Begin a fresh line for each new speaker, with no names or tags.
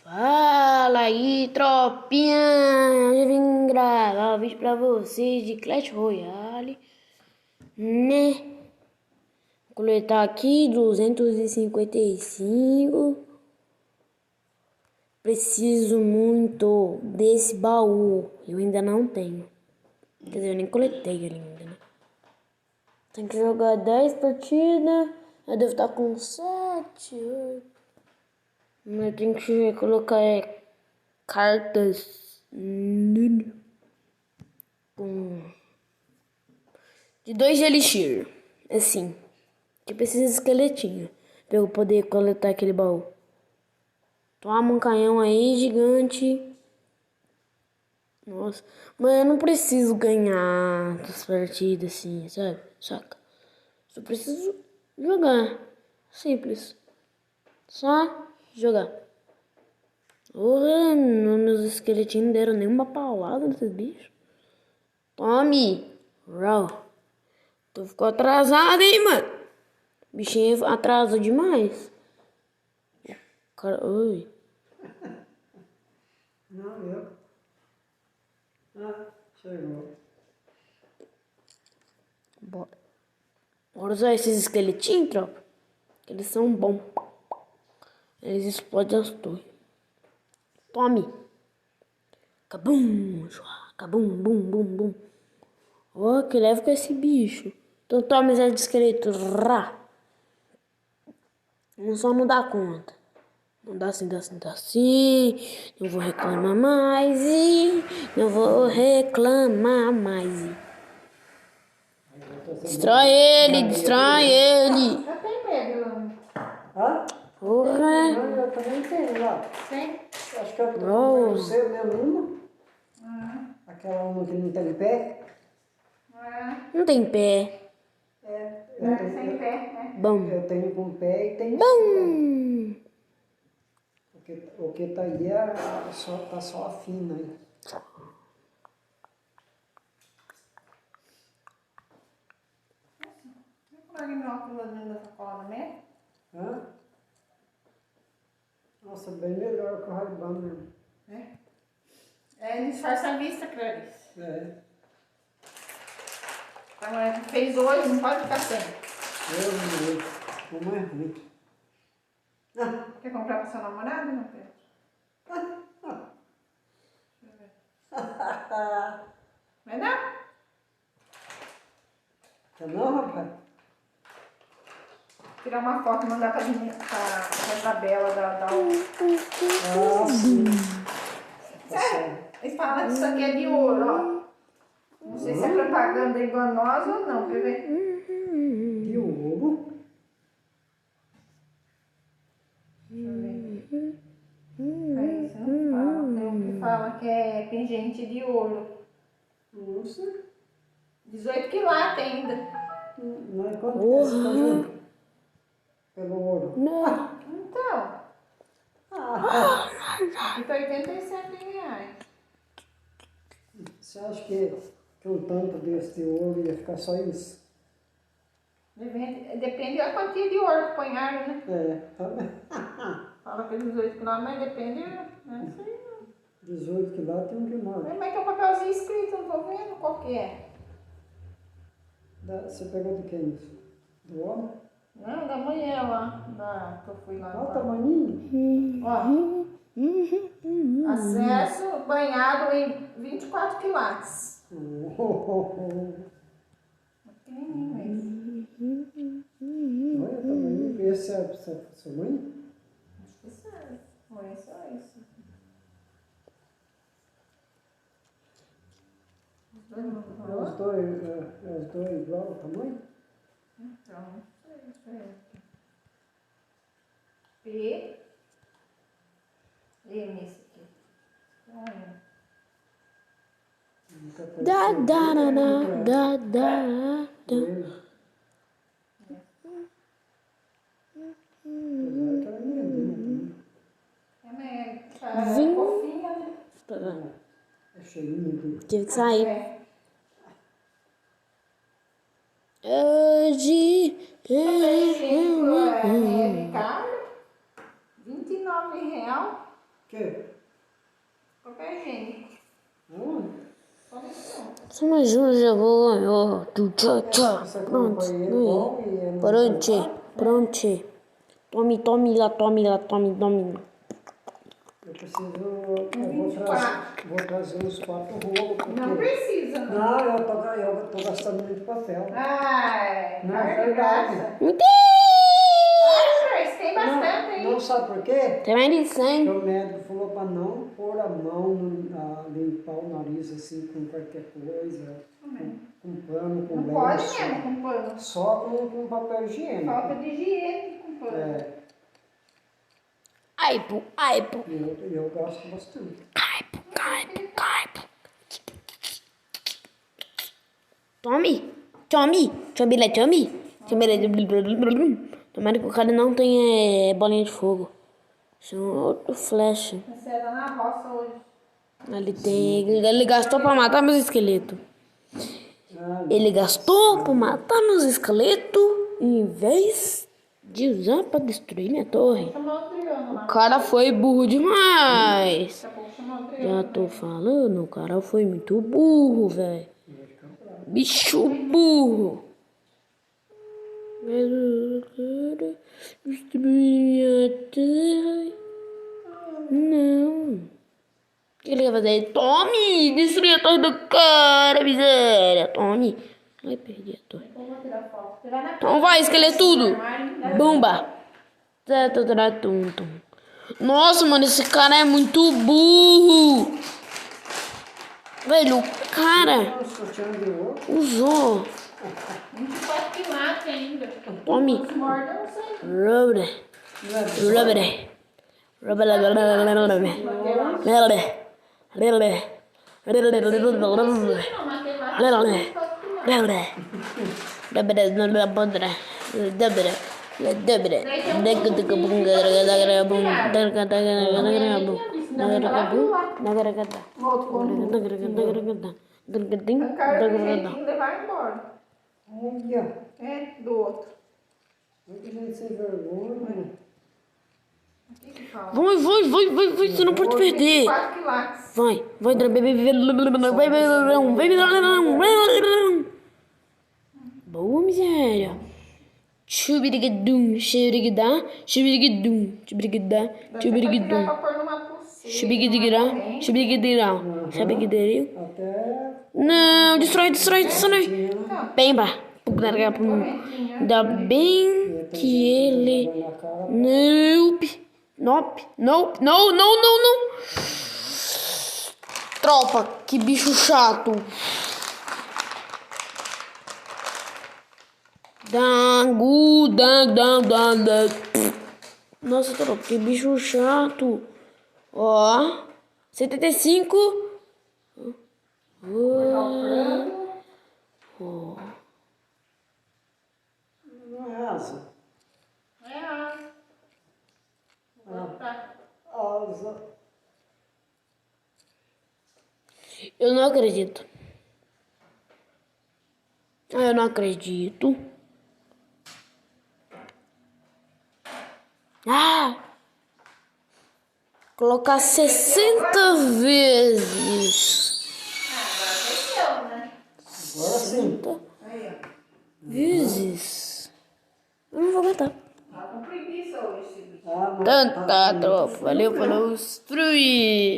Fala aí, tropinha! Eu vim gravar um vídeo pra vocês de Clash Royale, né? Vou coletar aqui 255. Preciso muito desse baú. Eu ainda não tenho. Quer dizer, eu nem coletei ele ainda, né? Tem que jogar 10 partidas. Eu devo estar com 7, 8. Mas tem que colocar cartas com de 2 de elixir, assim, que precisa de esqueletinho pra eu poder coletar aquele baú. Toma um canhão aí gigante. Nossa, mas eu não preciso ganhar as partidas assim, sabe? Saca? Só preciso jogar. Simples. Só jogar. Porra, meus esqueletinhos não deram nenhuma paulada nesses bichos. Tome! Raw. Tu ficou atrasado, hein, mano? Bichinho atrasou demais. Cara, oi.
Não, eu. Chegou.
Bora usar esses esqueletinhos, tropa. Eles são bons. Eles explodem as torres. Tome! Cabum! Cabum, bum, bum, bum. Ó, que leva com esse bicho. Então tome esse esqueleto. Rá. Só não dá conta. Não dá assim, dá assim, dá assim. Não vou reclamar mais. Não vou reclamar mais. Destrói ele, destrói ele.
Eu tenho medo, Ilana.
Hã?
Porra.
Não, eu também tenho lá.
Tem?
Acho que eu tô seu mesmo uma. Aquela uma que não tem pé.
Não tem pé.
Eu
Sem pé, né?
Bom.
Eu tenho com pé e tenho sem
Bom.
pé. O que tá aí tá só a fina aí.
Vou colocar meu óculos dentro da sacola mesmo.
Hã? Nossa, bem melhor que o Ray-Ban mesmo.
É, disfarça a vista, Clarice.
É.
Então, fez hoje, não pode ficar sem.
Como é ruim.
Quer comprar para sua namorada, meu Pedro? Deixa eu ver. Vai dar?
Quer não, rapaz?
Tirar uma foto e mandar pra tabela da
Ah, sim.
Sério? Eles falam que isso aqui é de ouro, ó. Não sei se é propaganda enganosa ou não, quer ver?
De ouro?
Deixa eu ver. Aí você não fala. Tem um que fala que é pingente de ouro.
Nossa.
18 quilates ainda.
Não é quanto que você tá junto? Pelo ouro.
Não.
Então,
Ah,
então R$ 87.
você acha que um tanto desse de ouro ia ficar só isso?
Depende da quantia de ouro que põe, né?
É, tá bem.
Fala que é 18 quilates, mas depende, né? Não sei.
18 quilos tem um que mais.
Mas tem um papelzinho escrito, não tô vendo qual que é.
Você pegou de quem isso? Do homem?
Não, da manhã lá, que eu fui lá.
Olha o tamaninho.
Ó, acesso banhado em 24 quilates. Pequenininho mesmo.
Olha o tamaninho. Esse é sua mãe?
Acho que serve. Não é só isso.
Os dois igual o tamanho?
Então, não sei, deixa eu ver aqui. P. M esse aqui. Olha.
Da da da da da da.
É fofinha, né?
É cheirinho de...
Tive que sair.
É.
Hoje.
Ricardo, R$29.
quê?
Papel higiênico.
Aonde?
Só nesse não.
Só mais um já vou ganhar. Tchau, tchau.
Você
Pronto.
compra ele bom e é muito
Pronto.
barato.
Pronto. Tome lá, tome lá, tome.
Eu preciso, vou trazer uns 4 rolos. Porque...
Não precisa, não.
Não, eu tô gastando muito papel.
Ai,
Não, é verdade.
Mentira!
Mas tem bastante aí.
Não sabe por quê?
Tem mais de 100.
Porque o médico falou para não pôr a mão, limpar o nariz assim com qualquer coisa, com pano, com
Não pode
lenço.
mesmo com pano.
Só com papel higiênico.
Falta de higiene com pano.
É,
Aipo.
eu gosto bastante.
Aipo. Tome. Tomara que o cara não tenha bolinha de fogo. Isso é um outro flash.
Você tá na roça hoje.
Ele gastou pra matar meus esqueletos. Ele gastou pra matar meus esqueletos em vez de usar pra destruir minha torre.
Chamou o Adriano lá.
O cara foi burro demais.
Daqui a pouco chamou o Adriano.
Já tô falando, o cara foi muito burro, velho. Bicho burro. Mas o cara destruir minha terra. Não. O que ele vai fazer? Tome! Destruir a torre do cara, miséria. Tome. Ai, perdi a torre.
Eu vou tirar foto. Você vai na
Então vai, esqueletudo.
armário.
Bomba. Nossa, mano, esse cara é muito burro. Velho, o cara usou.
A gente pode que mate ainda.
Tome.
Se morde, eu não sei. Arrancar do jeitinho e levar embora.
Olha,
É, do outro.
muita gente sem vergonha.
O que que fala?
Vai, você não pode perder.
4 quilates.
Vai. Boa, miséria. Chubirigadum, xerigidá, chubirigadum, chubirigidá,
Dá
chubirigidum.
pra pôr numa pulseira.
Chubirigidirá, chubirigidirá.
Até
Não, destrói.
Não,
Pemba. Ainda bem que ele... Nope. Não. Tropa, que bicho chato. Nossa, tropa, que bicho chato. Ó, 75. Ó.
não é asa.
é a... Vou botar.
Asa.
Eu não acredito. Eu não acredito. Colocar 60 vezes.
Agora né?
Agora sim.
Aí, ó.
Vezes. Eu não vou aguentar.
Tá com preguiça hoje, esse bicho.
Ah, não.
Tanta tropa. Valeu, falou, destruir.